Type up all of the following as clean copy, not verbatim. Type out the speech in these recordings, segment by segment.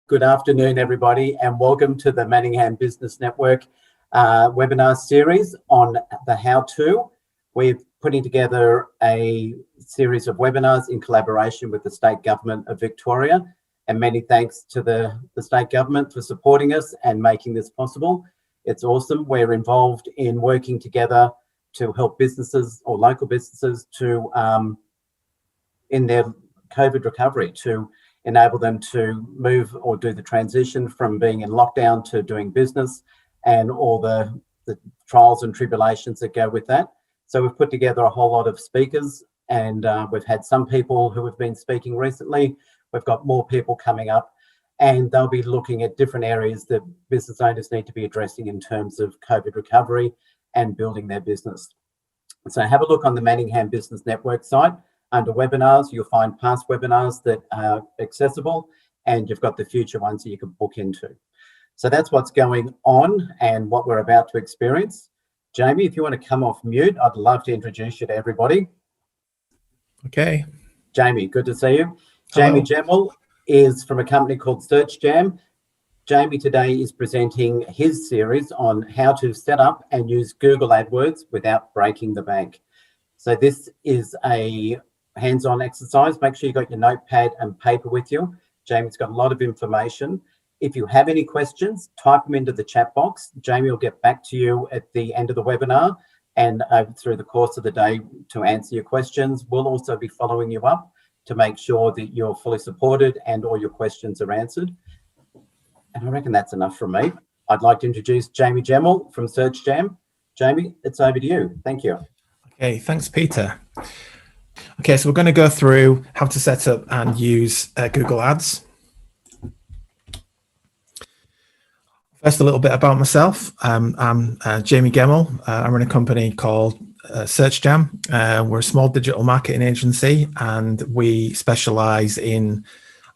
Good afternoon, everybody, and welcome to the Manningham Business Network webinar series on the how-to. We're putting together a series of webinars in collaboration with the State Government of Victoria, and many thanks to the State Government for supporting us and making this possible. It's awesome. We're involved in working together to help businesses or local businesses to in their COVID recovery, to enable them to move or do the transition from being in lockdown to doing business and all the trials and tribulations that go with that. So we've put together a whole lot of speakers, and we've had some people who have been speaking recently. We've got more people coming up, and they'll be looking at different areas that business owners need to be addressing in terms of COVID recovery and building their business. So have a look on the Manningham Business Network site. Under webinars, you'll find past webinars that are accessible, and you've got the future ones that you can book into. So that's what's going on and what we're about to experience. Jamie, if you want to come off mute, I'd love to introduce you to everybody. Okay. Jamie, good to see you. Hello. Jamie Gemmell is from a company called SearchJam. Jamie today is presenting his series on how to set up and use Google AdWords without breaking the bank. So this is a hands-on exercise. Make sure you got your notepad and paper with you. Jamie's got a lot of information. If you have any questions, type them into the chat box. Jamie will get back to you at the end of the webinar and through the course of the day to answer your questions. We'll also be following you up to make sure that you're fully supported and all your questions are answered. And I reckon that's enough from me. I'd like to introduce Jamie Gemmell from SearchJam. Jamie, it's over to you. Thank you. Okay, thanks, Peter. Okay, so we're going to go through how to set up and use Google Ads. First, a little bit about myself. I'm Jamie Gemmell. I run a company called SearchJam. We're a small digital marketing agency, and we specialize in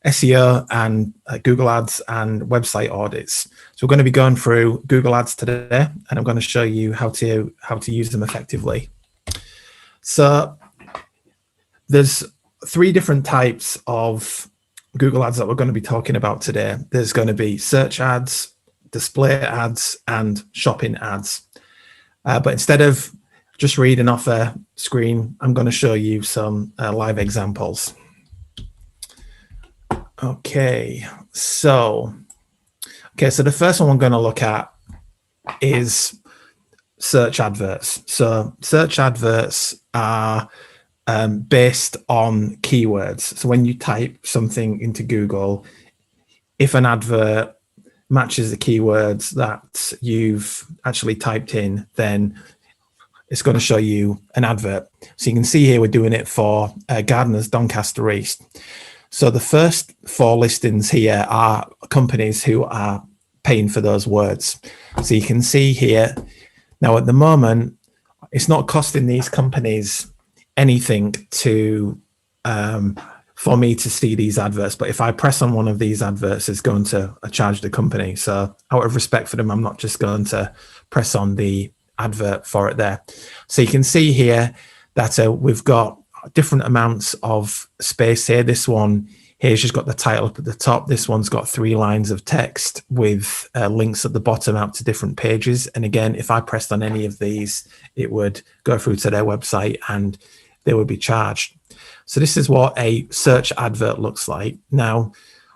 SEO and Google Ads and website audits. So we're going to be going through Google Ads today, and I'm going to show you how to use them effectively. So there's three different types of Google Ads that we're going to be talking about today. There's going to be search ads, display ads, and shopping ads. But instead of just reading off a screen, I'm going to show you some live examples. Okay, so the first one we're going to look at is search adverts. So search adverts are based on keywords. So when you type something into Google, if an advert matches the keywords that you've actually typed in, then it's going to show you an advert. So you can see here we're doing it for Gardeners Doncaster East. So the first four listings here are companies who are paying for those words. So you can see here, now at the moment, it's not costing these companies anything to for me to see these adverts, but if I press on one of these adverts, it's going to charge the company. So out of respect for them, I'm not just going to press on the advert for it there. So you can see here that we've got different amounts of space here. This one here's just got the title up at the top. This one's got 3 lines of text with links at the bottom out to different pages. And again, if I pressed on any of these, it would go through to their website and they would be charged. So this is what a search advert looks like. Now,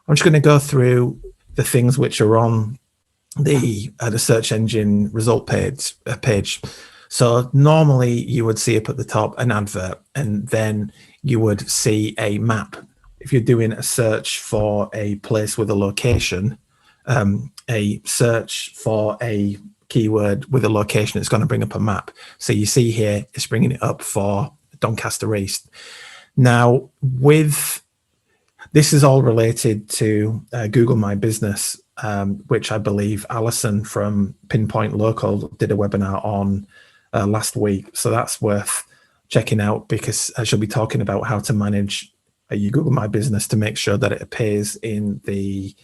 I'm just going to go through the things which are on the search engine result page. So normally you would see up at the top an advert, and then you would see a map. If you're doing a search for a place with a location, a search for a keyword with a location, it's going to bring up a map. So you see here, it's bringing it up for Doncaster East. Now, with this is all related to Google My Business, which I believe Alison from Pinpoint Local did a webinar on last week. So that's worth checking out, because she'll be talking about how to manage your Google My Business to make sure that it appears in the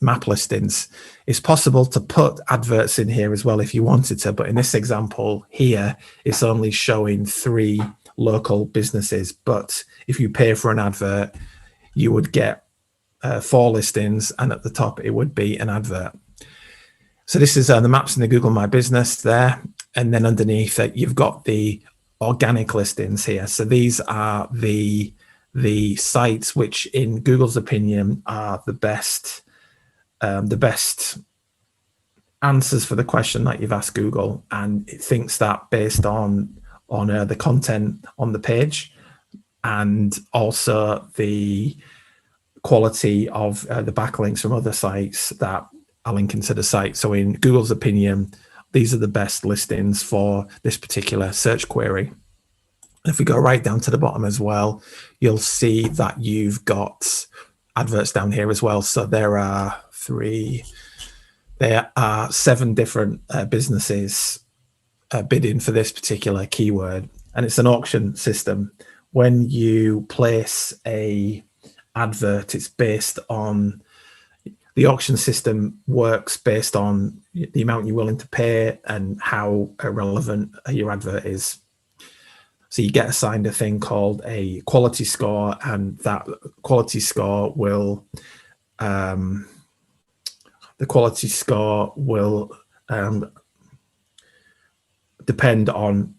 map listings. It's possible to put adverts in here as well if you wanted to, but in this example here, it's only showing 3 local businesses. But if you pay for an advert, you would get 4 listings, and at the top it would be an advert. So this is the maps in the Google My Business there, and then underneath it you've got the organic listings here. So these are the sites which in Google's opinion are the best answers for the question that you've asked Google, and it thinks that based on the content on the page and also the quality of the backlinks from other sites that are linking to the site. So in Google's opinion, these are the best listings for this particular search query. If we go right down to the bottom as well, you'll see that you've got adverts down here as well. So there are 7 different businesses bidding for this particular keyword, and it's an auction system. When you place a advert, it's based on the auction system works based on the amount you're willing to pay and how relevant your advert is. So you get assigned a thing called a quality score, and that quality score will depend on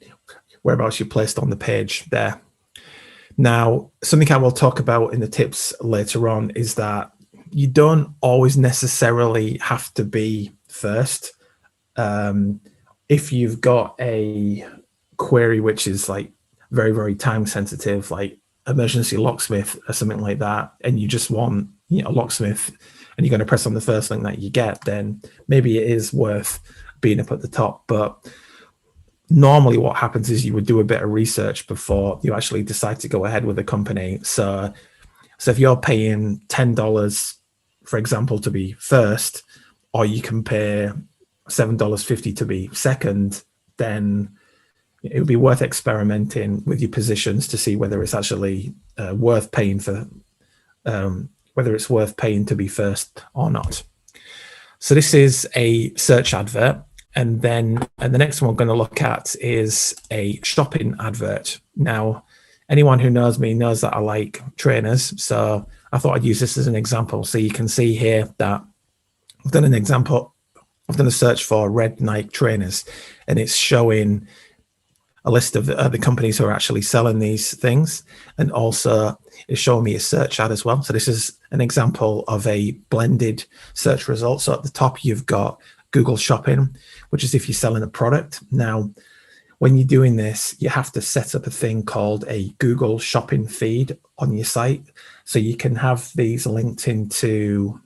whereabouts you're placed on the page there. Now, something I will talk about in the tips later on is that you don't always necessarily have to be first. If you've got a query which is like very, very time sensitive, like emergency locksmith or something like that, and you just want a locksmith and you're going to press on the first link that you get, then maybe it is worth being up at the top. But normally what happens is you would do a bit of research before you actually decide to go ahead with a company. So if you're paying $10, for example, to be first, or you can pay $7.50 to be second, then it would be worth experimenting with your positions to see whether it's actually worth paying for, whether it's worth paying to be first or not. So this is a search advert. And then the next one we're going to look at is a shopping advert. Now, anyone who knows me knows that I like trainers. So I thought I'd use this as an example. So you can see here that I've done an example. I've done a search for red Nike trainers, and it's showing a list of the companies who are actually selling these things. And also it's showing me a search ad as well. So this is an example of a blended search result. So at the top, you've got Google Shopping, which is if you're selling a product. Now, when you're doing this, you have to set up a thing called a Google Shopping feed on your site. So you can have these linked into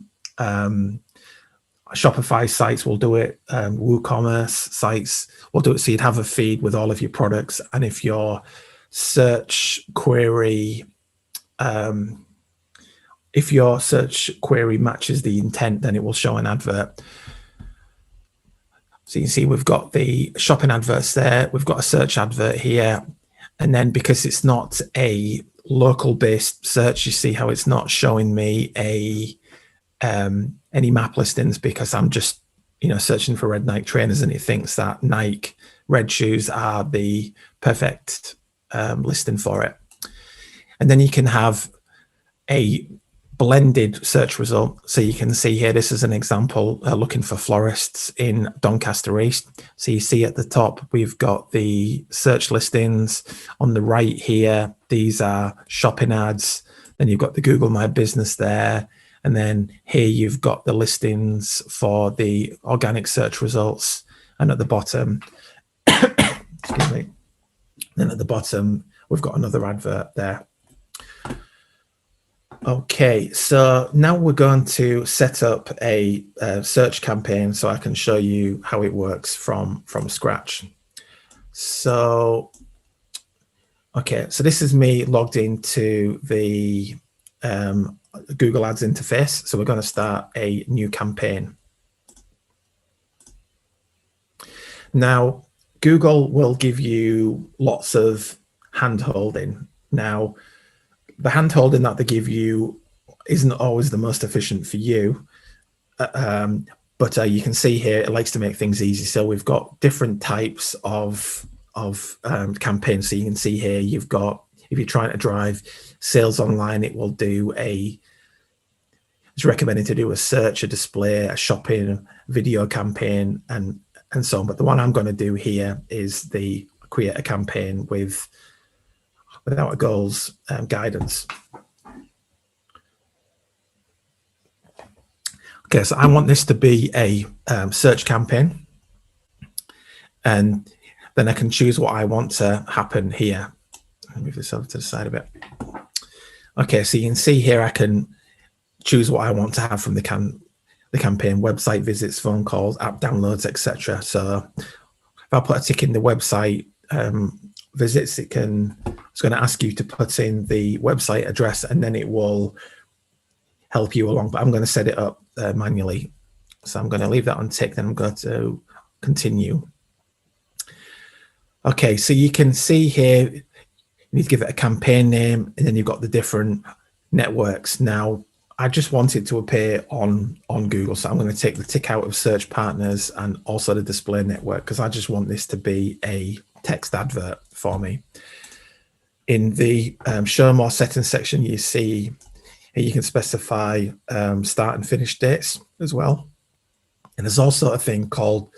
Shopify sites will do it, WooCommerce sites will do it. So you'd have a feed with all of your products. And if your search query, matches the intent, then it will show an advert. So you can see we've got the shopping adverts there. We've got a search advert here. And then because it's not a local based search, you see how it's not showing me any map listings, because I'm just, searching for red Nike trainers, and it thinks that Nike red shoes are the perfect listing for it. And then you can have a blended search result. So you can see here, this is an example looking for florists in Doncaster East. So you see at the top, we've got the search listings. On the right here, these are shopping ads. Then you've got the Google My Business there. And then here you've got the listings for the organic search results. And at the bottom, excuse me, then at the bottom, we've got another advert there. Okay, so now we're going to set up a search campaign so I can show you how it works from scratch. So, okay, so this is me logged into the Google Ads interface. So we're going to start a new campaign. Now, Google will give you lots of hand-holding. Now, the hand-holding that they give you isn't always the most efficient for you. But you can see here, it likes to make things easy. So we've got different types of campaigns. So you can see here, you've got, if you're trying to drive sales online, it will do a it's recommended to do a search, a display, a shopping, video campaign, and so on. But the one I'm going to do here is the create a campaign without a goals guidance. Okay, so I want this to be a search campaign, and then I can choose what I want to happen here. Let me move this over to the side a bit. Okay, so you can see here I can choose what I want to have from the campaign: website visits, phone calls, app downloads, etc. So if I put a tick in the website visits, it's going to ask you to put in the website address, and then it will help you along. But I'm going to set it up manually, so I'm going to leave that unticked. Then I'm going to continue. Okay, so you can see here you need to give it a campaign name, and then you've got the different networks. Now I just want it to appear on Google, so I'm going to take the tick out of search partners and also the display network, because I just want this to be a text advert for me. In the show more settings section, you see here you can specify start and finish dates as well. And there's also a thing called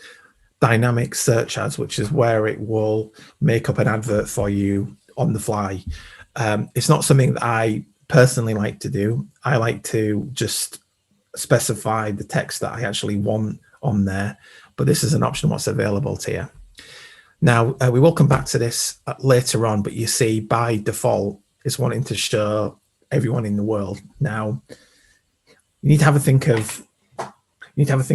dynamic search ads, which is where it will make up an advert for you on the fly. It's not something that I personally like to do. I like to just specify the text that I actually want on there, but this is an option what's available to you. Now, we will come back to this later on, but you see by default, it's wanting to show everyone in the world. Now, you need to have a think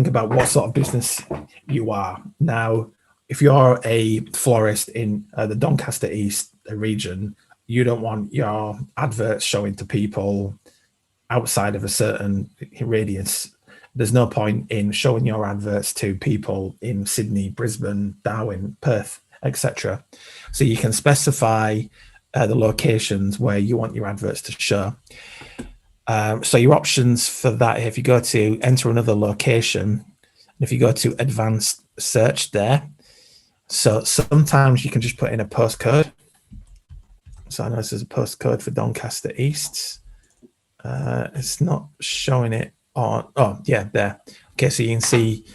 about what sort of business you are. Now, if you're a florist in the Doncaster East region, you don't want your adverts showing to people outside of a certain radius. There's no point in showing your adverts to people in Sydney, Brisbane, Darwin, Perth, etc. So you can specify the locations where you want your adverts to show. So your options for that, if you go to enter another location, and if you go to advanced search there, so sometimes you can just put in a postcode. So I know this is a postcode for Doncaster East. It's not showing it on, oh yeah, there. Okay, so you can see,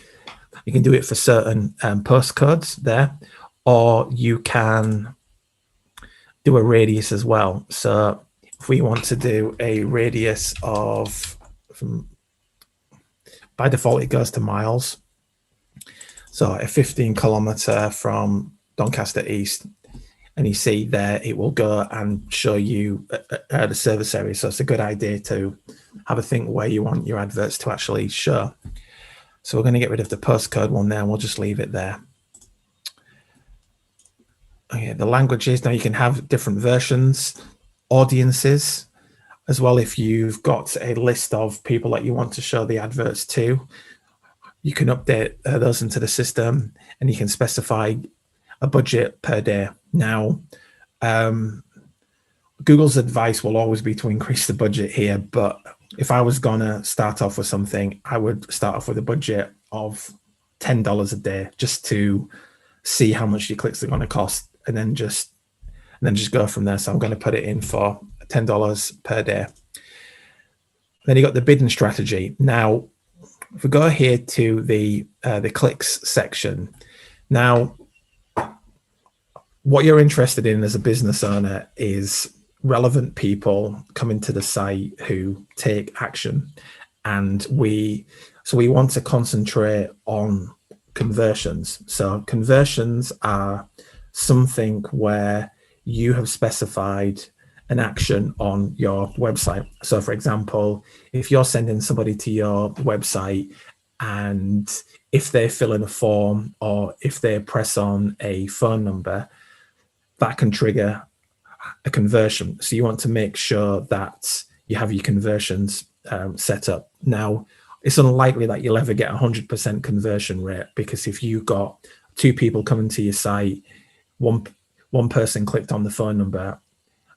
you can do it for certain postcodes there, or you can do a radius as well. So if we want to do a radius of, by default, it goes to miles. So a 15 kilometer from Doncaster East, and you see there, it will go and show you the service area. So it's a good idea to have a think where you want your adverts to actually show. So we're going to get rid of the postcode one there, and we'll just leave it there. Okay, the languages, now you can have different versions, audiences as well. If you've got a list of people that you want to show the adverts to, you can update those into the system, and you can specify a budget per day. Now, Google's advice will always be to increase the budget here, but if I was gonna start off with something, I would start off with a budget of $10 a day, just to see how much your clicks are going to cost, and then just go from there. So I'm going to put it in for $10 per day. Then you got the bidding strategy. Now, if we go here to the clicks section, now what you're interested in as a business owner is relevant people coming to the site who take action, and we want to concentrate on conversions. So conversions are something where you have specified an action on your website. So for example, if you're sending somebody to your website, and if they fill in a form or if they press on a phone number, that can trigger a conversion. So you want to make sure that you have your conversions set up. Now, it's unlikely that you'll ever get 100% conversion rate, because if you got 2 people coming to your site, one person clicked on the phone number,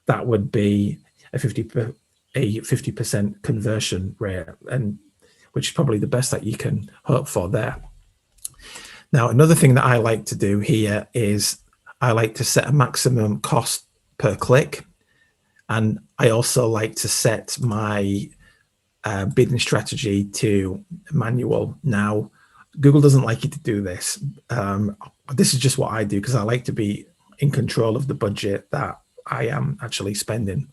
that would be a 50% conversion rate, and which is probably the best that you can hope for there. Now, another thing that I like to do here is I like to set a maximum cost per click, and I also like to set my bidding strategy to manual. Now, Google doesn't like you to do this. This is just what I do because I like to be in control of the budget that I am actually spending.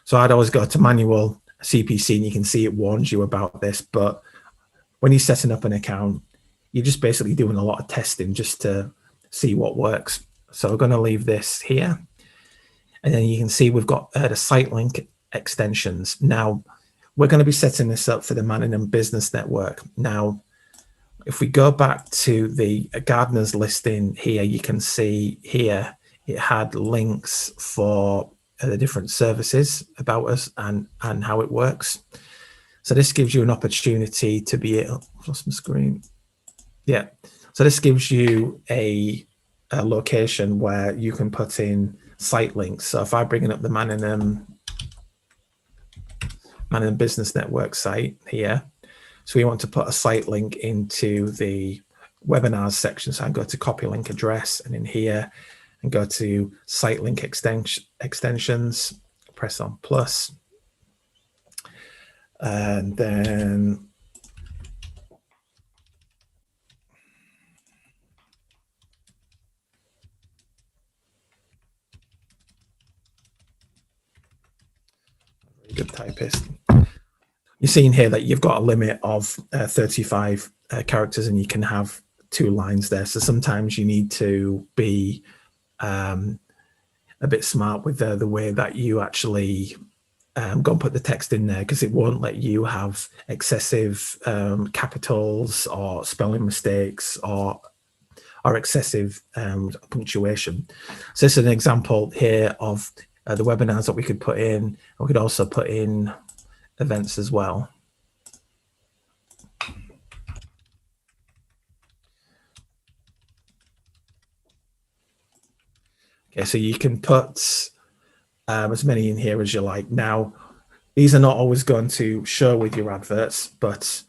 So I'd always go to manual CPC, and you can see it warns you about this. But when you're setting up an account, you're just basically doing a lot of testing just to see what works. So we're going to leave this here. And then you can see we've got the site link extensions. Now, we're going to be setting this up for the Manningham Business Network. Now, if we go back to the Gardeners listing here, you can see here it had links for the different services about us and how it works. So this gives you an opportunity to be, I've lost my screen. Yeah, so this gives you a location where you can put in site links. So if I bring up the Manningham Business Network site here, so we want to put a site link into the webinars section. So I go to copy link address and in here and go to site link extensions, press on plus. And then very good typist. You're seeing here that you've got a limit of 35 characters and you can have 2 lines there. So sometimes you need to be a bit smart with the way that you actually go and put the text in there, because it won't let you have excessive capitals or spelling mistakes or excessive punctuation. So this is an example here of the webinars that we could put in. We could also put in events as well. Okay, so you can put as many in here as you like. Now, these are not always going to show with your adverts, but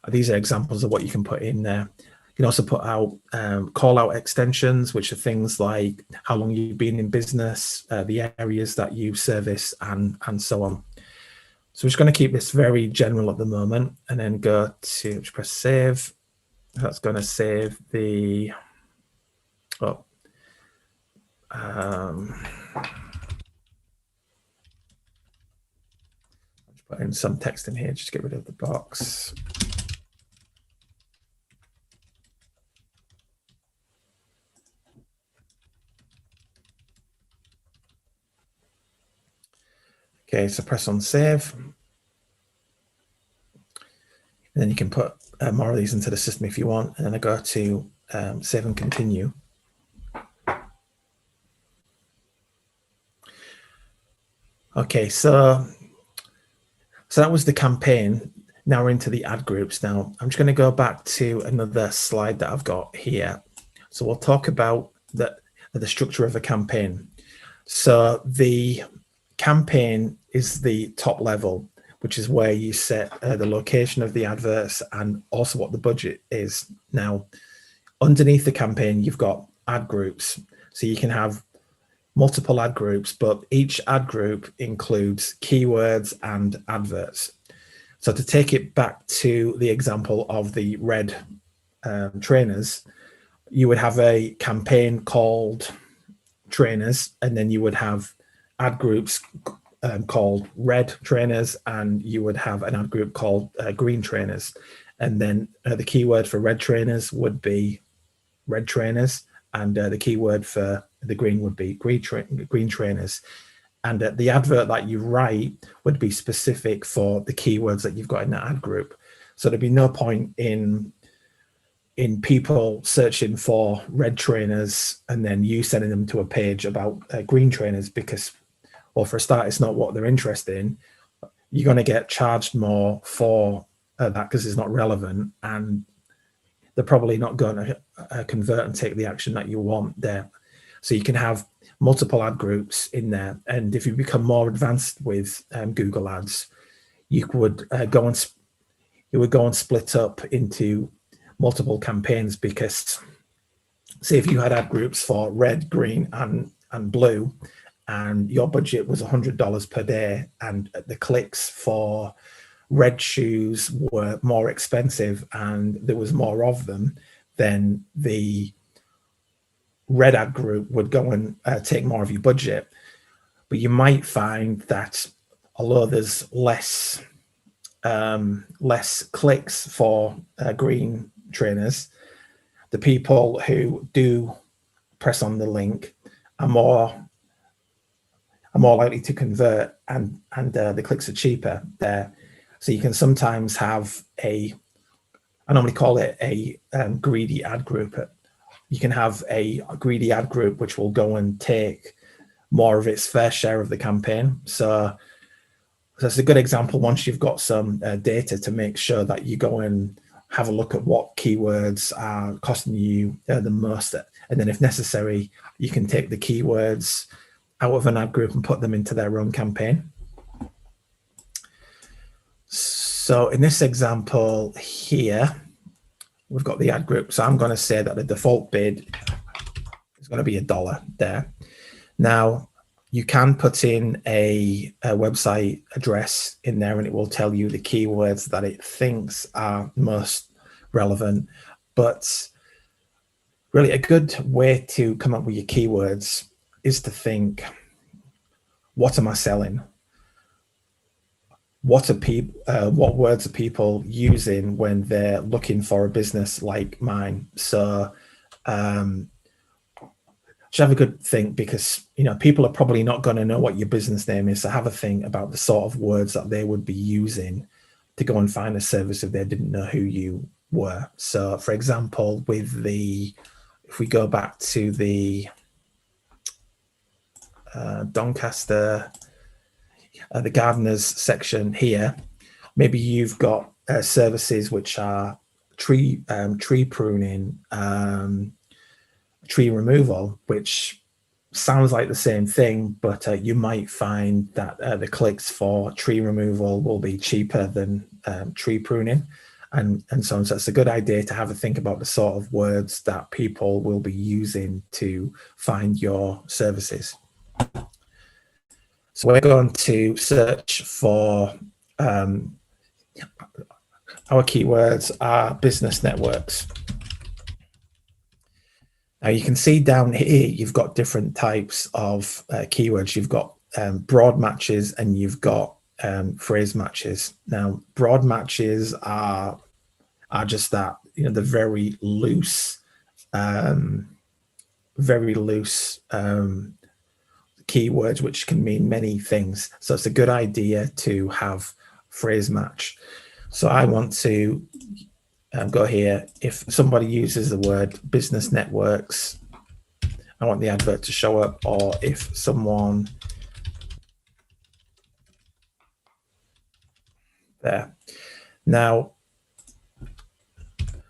these are examples of what you can put in there. You can also put out call out extensions, which are things like how long you've been in business, the areas that you service, and so on. So we're just going to keep this very general at the moment, and then go to press save. That's going to save the put in some text in here, just get rid of the box. Okay, so press on save. And then you can put more of these into the system if you want. And then I go to save and continue. Okay, so that was the campaign. Now we're into the ad groups. Now I'm just going to go back to another slide that I've got here. So we'll talk about the structure of a campaign. So the campaign is the top level, which is where you set the location of the adverts and also what the budget is. Now, underneath the campaign, you've got ad groups. So you can have multiple ad groups, but each ad group includes keywords and adverts. So to take it back to the example of the red trainers, you would have a campaign called trainers, and then you would have ad groups called red trainers, and you would have an ad group called green trainers. And then the keyword for red trainers would be red trainers, and the keyword for the green would be green trainers. And the advert that you write would be specific for the keywords that you've got in that ad group. So there'd be no point in people searching for red trainers and then you sending them to a page about green trainers, because, well, for a start, it's not what they're interested in. You're going to get charged more for that because it's not relevant, and they're probably not going to convert and take the action that you want there. So you can have multiple ad groups in there, and if you become more advanced with Google Ads, you would go and split up into multiple campaigns, because say if you had ad groups for red, green, and blue, and your budget was $100 per day, and the clicks for red shoes were more expensive and there was more of them, then the red ad group would go and take more of your budget. But you might find that although there's less clicks for green trainers, the people who do press on the link are more likely to convert, and the clicks are cheaper there. So you can sometimes have I normally call it a greedy ad group. You can have a greedy ad group which will go and take more of its fair share of the campaign. So that's a good example. Once you've got some data, to make sure that you go and have a look at what keywords are costing you the most, and then if necessary, you can take the keywords out of an ad group and put them into their own campaign. So in this example here, we've got the ad group. So I'm going to say that the default bid is going to be $1 there. Now, you can put in a website address in there and it will tell you the keywords that it thinks are most relevant. But really a good way to come up with your keywords is to think, what am I selling? What words are people using when they're looking for a business like mine? So should have a good think, because people are probably not going to know what your business name is. So have a think about the sort of words that they would be using to go and find a service if they didn't know who you were. So for example, if we go back to the Doncaster, the gardeners section here, maybe you've got services which are tree pruning, tree removal, which sounds like the same thing, but you might find that the clicks for tree removal will be cheaper than tree pruning, and so on. So it's a good idea to have a think about the sort of words that people will be using to find your services. So we're going to search for our keywords are business networks. Now you can see down here, you've got different types of keywords. You've got broad matches and you've got phrase matches. Now, broad matches are just that, the very loose keywords, which can mean many things. So it's a good idea to have phrase match. So I want to go here. If somebody uses the word business networks, I want the advert to show up. Or if someone there. Now,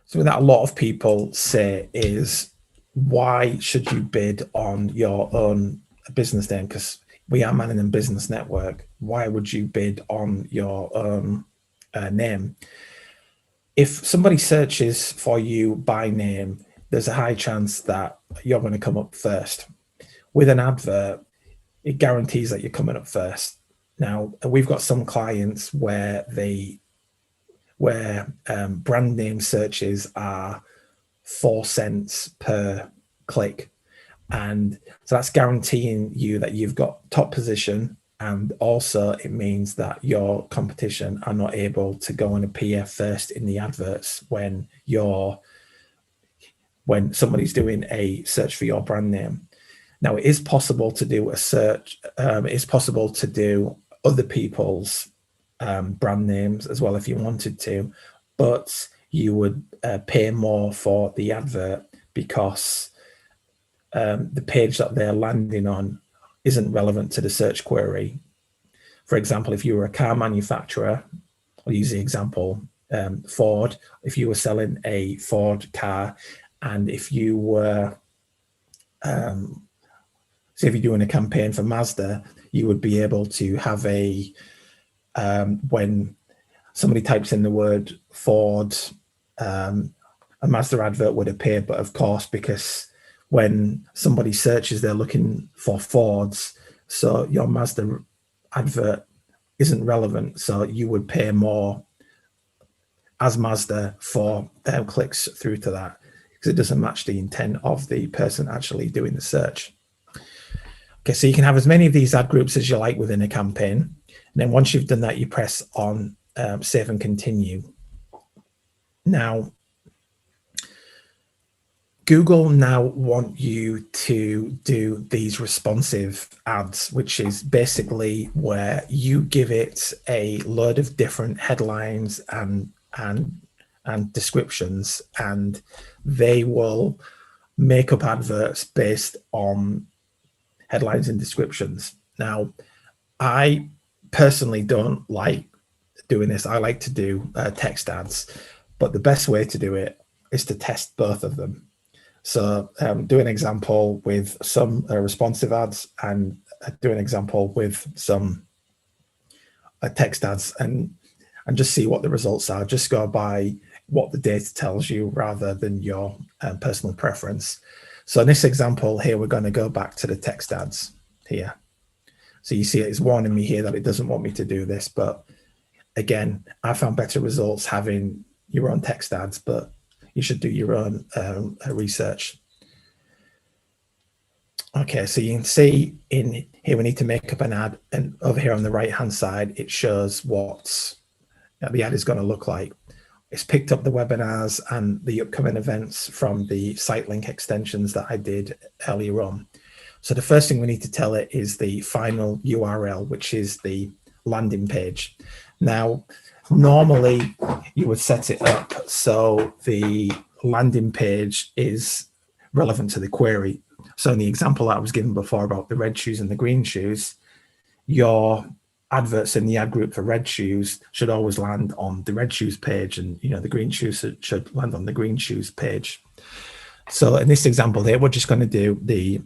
something that a lot of people say is, why should you bid on your own business name? Because we are Manningham Business Network. Why would you bid on your own name? If somebody searches for you by name, there's a high chance that you're going to come up first. With an advert, it guarantees that you're coming up first. Now, we've got some clients where brand name searches are 4 cents per click. And so that's guaranteeing you that you've got top position. And also it means that your competition are not able to go and appear first in the adverts when somebody's doing a search for your brand name. Now, it is possible to do a search. It is possible to do other people's brand names as well if you wanted to, but you would pay more for the advert because the page that they're landing on isn't relevant to the search query. For example, if you were a car manufacturer, I'll use the example Ford. If you were selling a Ford car, and if you were, say if you're doing a campaign for Mazda, you would be able to have when somebody types in the word Ford, a Mazda advert would appear. But of course, because when somebody searches, they're looking for Fords, so your Mazda advert isn't relevant. So you would pay more as Mazda for clicks through to that, because it doesn't match the intent of the person actually doing the search. Okay, so you can have as many of these ad groups as you like within a campaign. And then once you've done that, you press on save and continue. Now, Google now want you to do these responsive ads, which is basically where you give it a load of different headlines and descriptions, and they will make up adverts based on headlines and descriptions. Now, I personally don't like doing this. I like to do text ads, but the best way to do it is to test both of them. So do an example with some responsive ads, and do an example with some text ads, and just see what the results are. Just go by what the data tells you rather than your personal preference. So in this example here, we're going to go back to the text ads here. So you see it's warning me here that it doesn't want me to do this, but again, I found better results having your own text ads, but you should do your own research. Okay, so you can see in here we need to make up an ad, and over here on the right hand side it shows what the ad is going to look like. It's picked up the webinars and the upcoming events from the site link extensions that I did earlier on. So the first thing we need to tell it is the final URL, which is the landing page. Now, normally you would set it up so the landing page is relevant to the query. So in the example that I was given before about the red shoes and the green shoes, your adverts in the ad group for red shoes should always land on the red shoes page, and the green shoes should land on the green shoes page. So in this example here, we're just going to do the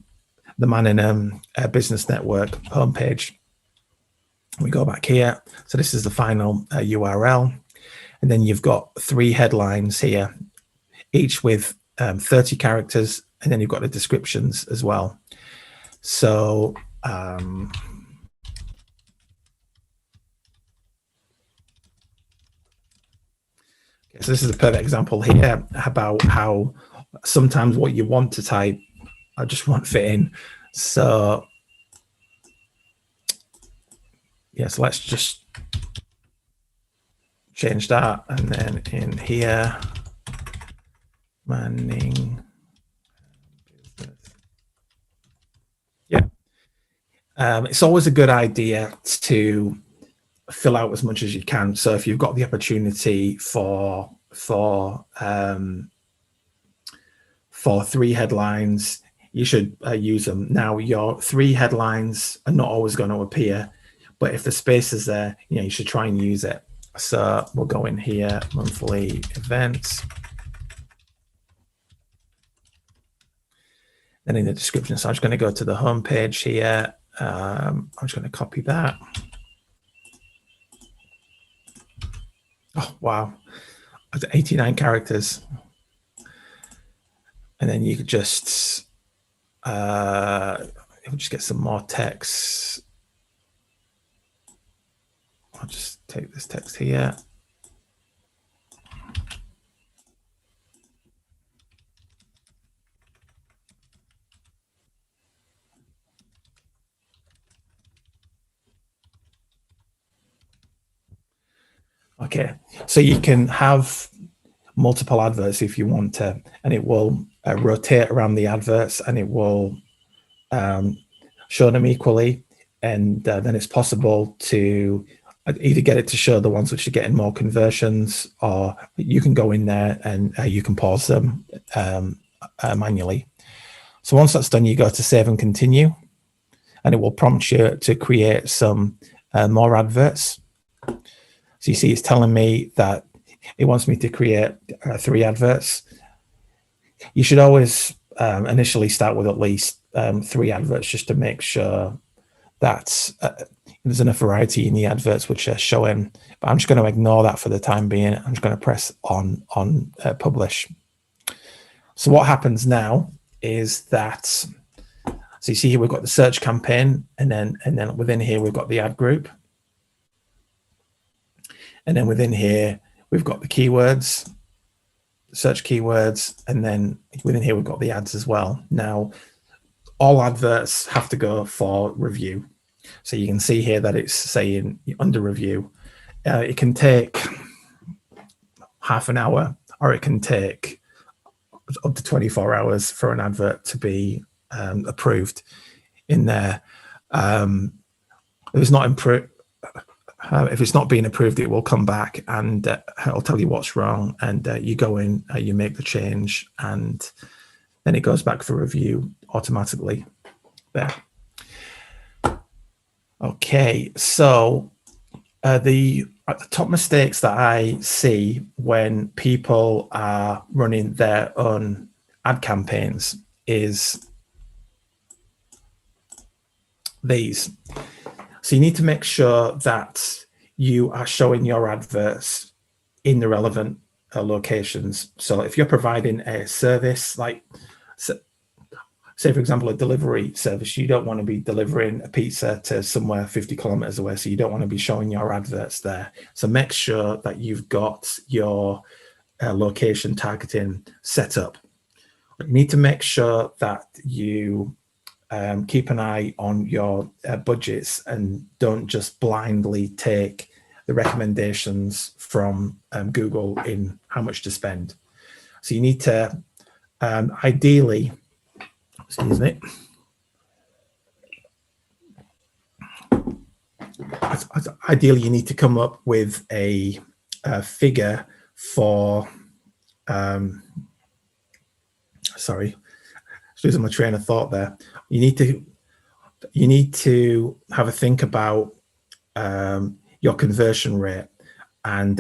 Man in Business Network homepage. We go back here. So this is the final URL. And then you've got 3 headlines here, each with 30 characters. And then you've got the descriptions as well. So so this is a perfect example here about how sometimes what you want to type, I just won't fit in. So yes, let's just change that. And then in here, Manning. Yeah. It's always a good idea to fill out as much as you can. So if you've got the opportunity for 3 headlines, you should use them. Now, your 3 headlines are not always going to appear, but if the space is there, you should try and use it. So we'll go in here, monthly events. Then in the description, so I'm just going to go to the home page here. I'm just going to copy that. Oh, wow. That's 89 characters. And then you could just, get some more text. I'll just take this text here. Okay, so you can have multiple adverts if you want to, and it will rotate around the adverts, and it will show them equally. And then it's possible to either get it to show the ones which are getting more conversions, or you can go in there and you can pause them manually. So once that's done, you go to save and continue, and it will prompt you to create some more adverts. So you see it's telling me that it wants me to create 3 adverts. You should always initially start with at least 3 adverts, just to make sure that there's enough variety in the adverts which are showing. But I'm just going to ignore that for the time being. I'm just going to press on publish. So what happens now is that, so you see here we've got the search campaign, and then within here we've got the ad group. And then within here, we've got the keywords, search keywords, and then within here, we've got the ads as well. Now, all adverts have to go for review. So you can see here that it's saying under review. It can take half an hour, or it can take up to 24 hours for an advert to be approved in there. If it's not improved, if it's not being approved, it will come back and it'll tell you what's wrong, and you go in, you make the change, and then it goes back for review automatically there. Okay, so the top mistakes that I see when people are running their own ad campaigns is these. So you need to make sure that you are showing your adverts in the relevant locations. So if you're providing a service, like say, for example, a delivery service, you don't want to be delivering a pizza to somewhere 50 kilometers away. So you don't want to be showing your adverts there. So make sure that you've got your location targeting set up. You need to make sure that you keep an eye on your budgets and don't just blindly take the recommendations from Google in how much to spend. So you need to ideally, excuse me, ideally you need to come up with a figure for, sorry, losing my train of thought there. You need to have a think about your conversion rate, and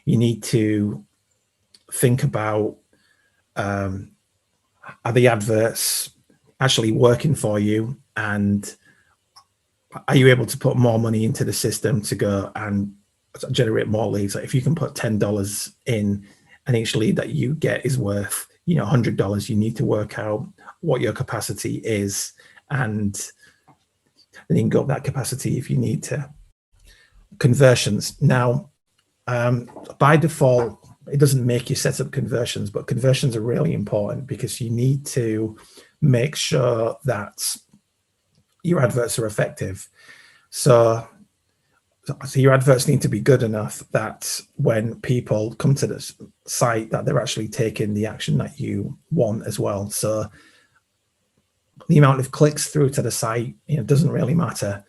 you need to think about are the adverts actually working for you, and are you able to put more money into the system to go and generate more leads? Like if you can put $10 in and each lead that you get is worth $100, you need to work out what your capacity is, and then you can go up that capacity if you need to. Conversions. Now, by default, it doesn't make you set up conversions, but conversions are really important because you need to make sure that your adverts are effective. So your adverts need to be good enough that when people come to this site, that they're actually taking the action that you want as well. So the amount of clicks through to the site, doesn't really matter.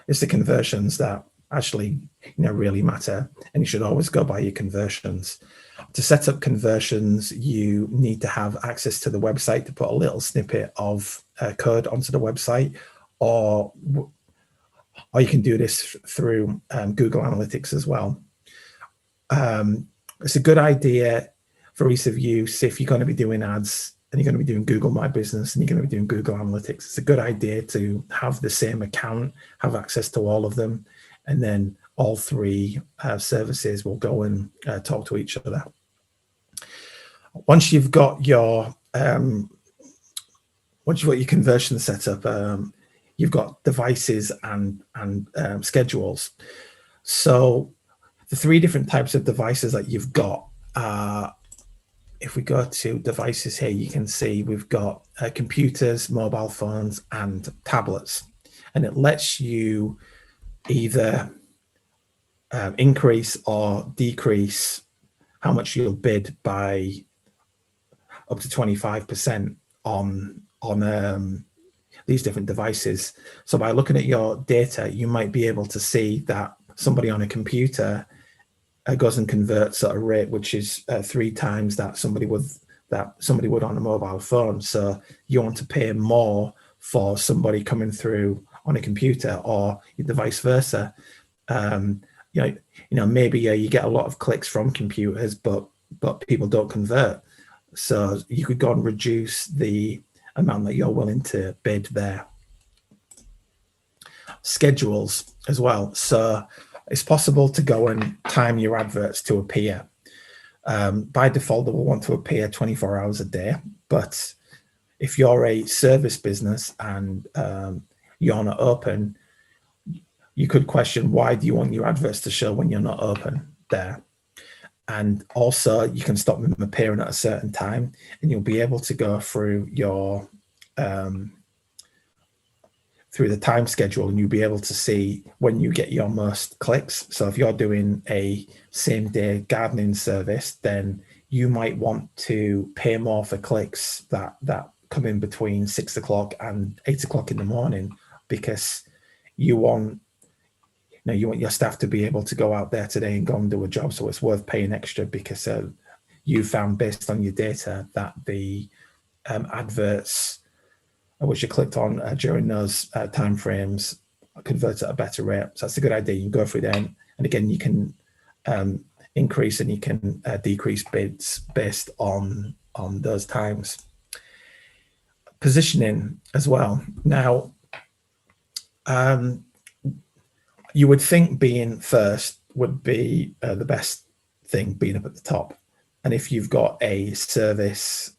It's the conversions that actually, really matter, and you should always go by your conversions. To set up conversions, you need to have access to the website to put a little snippet of code onto the website, or you can do this through Google Analytics as well. It's a good idea for ease of use if you're going to be doing ads and you're going to be doing Google My Business and you're going to be doing Google Analytics. It's a good idea to have the same account, have access to all of them, and then all three services will go and talk to each other. Once you've got your conversion set up, you've got devices and schedules. So the three different types of devices that you've got, if we go to devices here, you can see we've got computers, mobile phones, and tablets, and it lets you either increase or decrease how much you'll bid by up to 25% on these different devices. So by looking at your data, you might be able to see that somebody on a computer goes and converts at a rate which is 3 times that somebody would on a mobile phone. So you want to pay more for somebody coming through on a computer, or the vice versa. Maybe you get a lot of clicks from computers, but people don't convert. So you could go and reduce the amount that you're willing to bid there. Schedules as well. So it's possible to go and time your adverts to appear. By default, they will want to appear 24 hours a day. But if you're a service business and you're not open, you could question, why do you want your adverts to show when you're not open there? And also you can stop them appearing at a certain time, and you'll be able to go through your through the time schedule, and you'll be able to see when you get your most clicks. So if you're doing a same day gardening service, then you might want to pay more for clicks that come in between 6 o'clock and 8 o'clock in the morning, because you want your staff to be able to go out there today and go and do a job. So it's worth paying extra, because you found, based on your data, that the adverts which you clicked on during those time frames convert at a better rate. So that's a good idea. You can go through there, and again, you can increase and you can decrease bids based on those times. Positioning as well. Now, you would think being first would be the best thing, being up at the top. And if you've got a service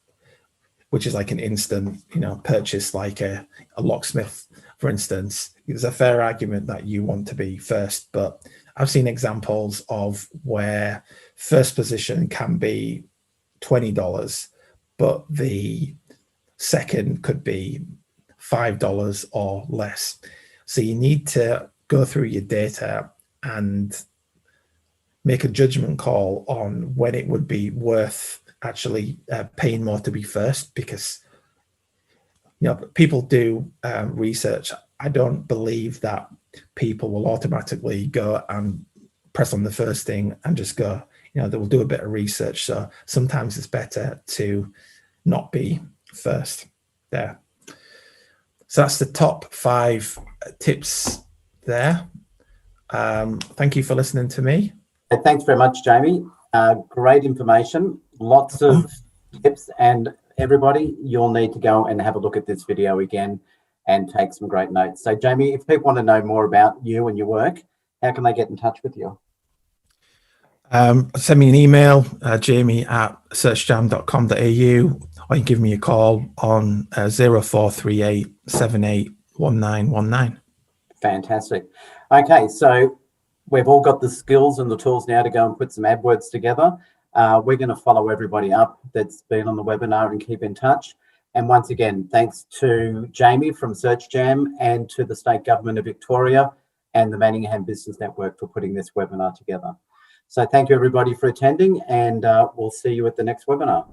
which is like an instant, purchase, like a locksmith, for instance, there's a fair argument that you want to be first. But I've seen examples of where first position can be $20, but the second could be $5 or less. So you need to go through your data and make a judgment call on when it would be worth actually paying more to be first, because people do research. I don't believe that people will automatically go and press on the first thing and just go. They will do a bit of research. So sometimes it's better to not be first there. So that's the top 5 tips there. Thank you for listening to me. Thanks very much, Jamie. Great information, lots of tips, and everybody, you'll need to go and have a look at this video again and take some great notes. So Jamie, if people want to know more about you and your work, how can they get in touch with you? Send me an email, jamie@searchjam.com.au, or you can give me a call on 0438 781919. Fantastic. Okay, so we've all got the skills and the tools now to go and put some AdWords together. We're going to follow everybody up that's been on the webinar and keep in touch. And once again, thanks to Jamie from SearchJam and to the State Government of Victoria and the Manningham Business Network for putting this webinar together. So thank you everybody for attending, and we'll see you at the next webinar.